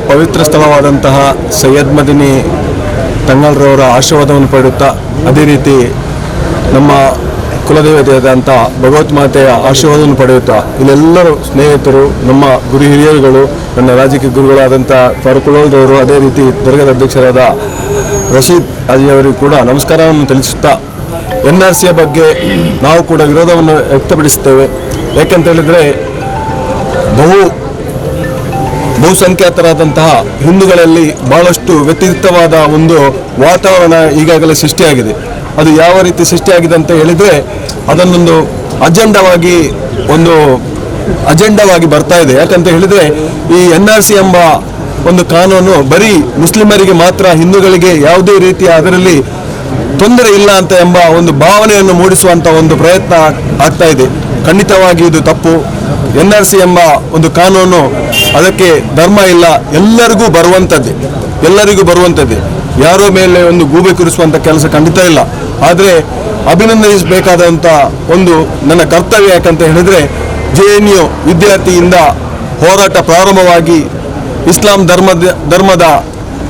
ಪವಿತ್ರ ಸ್ಥಳವಾದಂತಹ ಸೈಯದ್ ಮದನಿ ತಂಗಳ್ರವರ ಆಶೀರ್ವಾದವನ್ನು ಪಡೆಯುತ್ತಾ ಅದೇ ರೀತಿ ನಮ್ಮ ಕುಲದೇವತೆಯಾದಂಥ ಭಗವತ್ ಮಾತೆಯ ಆಶೀರ್ವಾದವನ್ನು ಪಡೆಯುತ್ತಾ ಇಲ್ಲೆಲ್ಲರೂ ಸ್ನೇಹಿತರು, ನಮ್ಮ ಗುರು ಹಿರಿಯರುಗಳು, ನನ್ನ ರಾಜಕೀಯ ಗುರುಗಳಾದಂಥ ಫಾರೂಕ್ರವರು, ಅದೇ ರೀತಿ ದರ್ಗಾದ ಅಧ್ಯಕ್ಷರಾದ ರಶೀದ್ ಅಜಿಯವರಿಗೂ ಕೂಡ ನಮಸ್ಕಾರವನ್ನು ತಿಳಿಸುತ್ತಾ NRCಯ ಬಗ್ಗೆ ನಾವು ಕೂಡ ವಿರೋಧವನ್ನು ವ್ಯಕ್ತಪಡಿಸುತ್ತೇವೆ. ಯಾಕೆಂತ ಹೇಳಿದರೆ ಬಹುಸಂಖ್ಯಾತರಾದಂತಹ ಹಿಂದೂಗಳಲ್ಲಿ ಬಹಳಷ್ಟು ವ್ಯತಿರಿಕ್ತವಾದ ಒಂದು ವಾತಾವರಣ ಈಗಾಗಲೇ ಸೃಷ್ಟಿಯಾಗಿದೆ. ಅದು ಯಾವ ರೀತಿ ಸೃಷ್ಟಿಯಾಗಿದೆ ಅಂತ ಹೇಳಿದರೆ ಅದನ್ನೊಂದು ಅಜೆಂಡವಾಗಿ ಬರ್ತಾ ಇದೆ. ಯಾಕಂತ ಹೇಳಿದರೆ ಈ NRC ಎಂಬ ಒಂದು ಕಾನೂನು ಬರೀ ಮುಸ್ಲಿಮರಿಗೆ ಮಾತ್ರ, ಹಿಂದೂಗಳಿಗೆ ಯಾವುದೇ ರೀತಿಯ ಅದರಲ್ಲಿ ತೊಂದರೆ ಇಲ್ಲ ಅಂತ ಎಂಬ ಒಂದು ಭಾವನೆಯನ್ನು ಮೂಡಿಸುವಂಥ ಒಂದು ಪ್ರಯತ್ನ ಆಗ್ತಾ ಇದೆ. ಖಂಡಿತವಾಗಿ ಇದು ತಪ್ಪು. NRC ಎಂಬ ಒಂದು ಕಾನೂನು ಅದಕ್ಕೆ ಧರ್ಮ ಇಲ್ಲ, ಎಲ್ಲರಿಗೂ ಬರುವಂಥದ್ದೇ. ಯಾರೋ ಮೇಲೆ ಒಂದು ಗೂಬೆ ಕುರಿಸುವಂಥ ಕೆಲಸ ಖಂಡಿತ ಇಲ್ಲ. ಆದರೆ ಅಭಿನಂದಿಸಬೇಕಾದಂಥ ಒಂದು ನನ್ನ ಕರ್ತವ್ಯ. ಯಾಕಂತ ಹೇಳಿದರೆ JNU ವಿದ್ಯಾರ್ಥಿಯಿಂದ ಹೋರಾಟ ಪ್ರಾರಂಭವಾಗಿ ಇಸ್ಲಾಂ ಧರ್ಮದ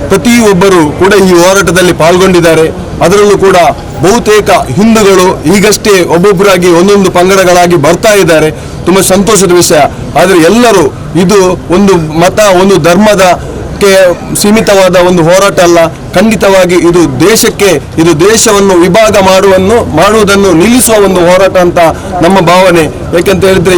ಪ್ರತಿಯೊಬ್ಬರು ಕೂಡ ಈ ಹೋರಾಟದಲ್ಲಿ ಪಾಲ್ಗೊಂಡಿದ್ದಾರೆ. ಅದರಲ್ಲೂ ಕೂಡ ಬಹುತೇಕ ಹಿಂದೂಗಳು ಈಗಷ್ಟೇ ಒಬ್ಬೊಬ್ಬರಾಗಿ ಒಂದೊಂದು ಪಂಗಡಗಳಾಗಿ ಬರ್ತಾ ಇದ್ದಾರೆ. ತುಂಬ ಸಂತೋಷದ ವಿಷಯ. ಆದರೆ ಎಲ್ಲರೂ ಇದು ಒಂದು ಮತ, ಒಂದು ಧರ್ಮದಕ್ಕೆ ಸೀಮಿತವಾದ ಒಂದು ಹೋರಾಟ ಅಲ್ಲ. ಖಂಡಿತವಾಗಿ ಇದು ದೇಶವನ್ನು ವಿಭಾಗ ಮಾಡುವುದನ್ನು ನಿಲ್ಲಿಸುವ ಒಂದು ಹೋರಾಟ ಅಂತ ನಮ್ಮ ಭಾವನೆ. ಯಾಕೆಂತ ಹೇಳಿದ್ರೆ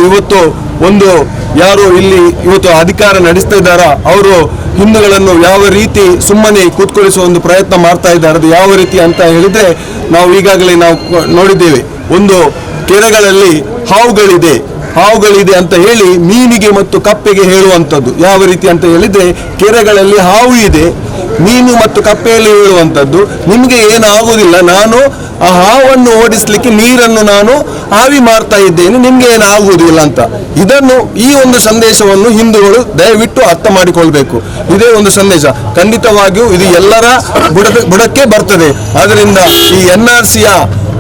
ಯಾರು ಇಲ್ಲಿ ಇವತ್ತು ಅಧಿಕಾರ ನಡೆಸ್ತಾ ಇದ್ದಾರ, ಅವರು ಹಿಂದೂಗಳನ್ನು ಯಾವ ರೀತಿ ಸುಮ್ಮನೆ ಕೂತ್ಕೊಳ್ಳಿಸುವ ಒಂದು ಪ್ರಯತ್ನ ಮಾಡ್ತಾ ಇದ್ದಾರೆ. ಅದು ಯಾವ ರೀತಿ ಅಂತ ಹೇಳಿದ್ರೆ ನಾವು ಈಗಾಗಲೇ ನೋಡಿದ್ದೇವೆ. ಒಂದು ಕೆರೆಗಳಲ್ಲಿ ಹಾವುಗಳಿದೆ ಅಂತ ಹೇಳಿ ಮೀನಿಗೆ ಮತ್ತು ಕಪ್ಪೆಗೆ ಹೇಳುವಂಥದ್ದು. ಯಾವ ರೀತಿ ಅಂತ ಹೇಳಿದ್ರೆ ಕೆರೆಗಳಲ್ಲಿ ಹಾವು ಇದೆ, ಮೀನು ಮತ್ತು ಕಪ್ಪೆಯಲ್ಲಿ ಹೇಳುವಂಥದ್ದು, ನಿಮಗೆ ಏನು ಆಗುವುದಿಲ್ಲ, ನಾನು ಆ ಹಾವನ್ನು ಓಡಿಸ್ಲಿಕ್ಕೆ ನೀರನ್ನು ನಾನು ಆವಿ ಮಾಡ್ತಾ ಇದ್ದೇನೆ, ನಿಮ್ಗೆ ಏನು ಆಗುವುದಿಲ್ಲ ಅಂತ. ಈ ಒಂದು ಸಂದೇಶವನ್ನು ಹಿಂದೂಗಳು ದಯವಿಟ್ಟು ಅರ್ಥ ಮಾಡಿಕೊಳ್ಬೇಕು. ಇದೇ ಒಂದು ಸಂದೇಶ. ಖಂಡಿತವಾಗಿಯೂ ಇದು ಎಲ್ಲರ ಬುಡಕ್ಕೆ ಬರ್ತದೆ. ಆದ್ದರಿಂದ ಈ NRCಯ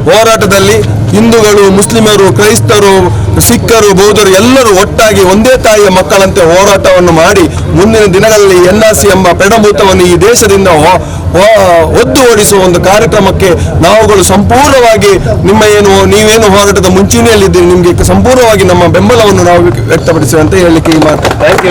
ಹೋರಾಟದಲ್ಲಿ ಹಿಂದೂಗಳು, ಮುಸ್ಲಿಮರು, ಕ್ರೈಸ್ತರು, ಸಿಖ್ಖರು, ಬೌದ್ಧರು ಎಲ್ಲರೂ ಒಟ್ಟಾಗಿ ಒಂದೇ ತಾಯಿಯ ಮಕ್ಕಳಂತೆ ಹೋರಾಟವನ್ನು ಮಾಡಿ ಮುಂದಿನ ದಿನಗಳಲ್ಲಿ NRC ಎಂಬ ಪೆಡಭೂತವನ್ನು ಈ ದೇಶದಿಂದ ಒದ್ದು ಓಡಿಸುವ ಒಂದು ಕಾರ್ಯಕ್ರಮಕ್ಕೆ ನಾವುಗಳು ಸಂಪೂರ್ಣವಾಗಿ ನೀವೇನು ಹೋರಾಟದ ಮುಂಚೂಣಿಯಲ್ಲಿದ್ದೀರಿ, ನಿಮಗೆ ಸಂಪೂರ್ಣವಾಗಿ ನಮ್ಮ ಬೆಂಬಲವನ್ನು ನಾವು ವ್ಯಕ್ತಪಡಿಸುವಂತೆ ಹೇಳಲಿಕ್ಕೆ ಈ ಮಾತು. Thank you.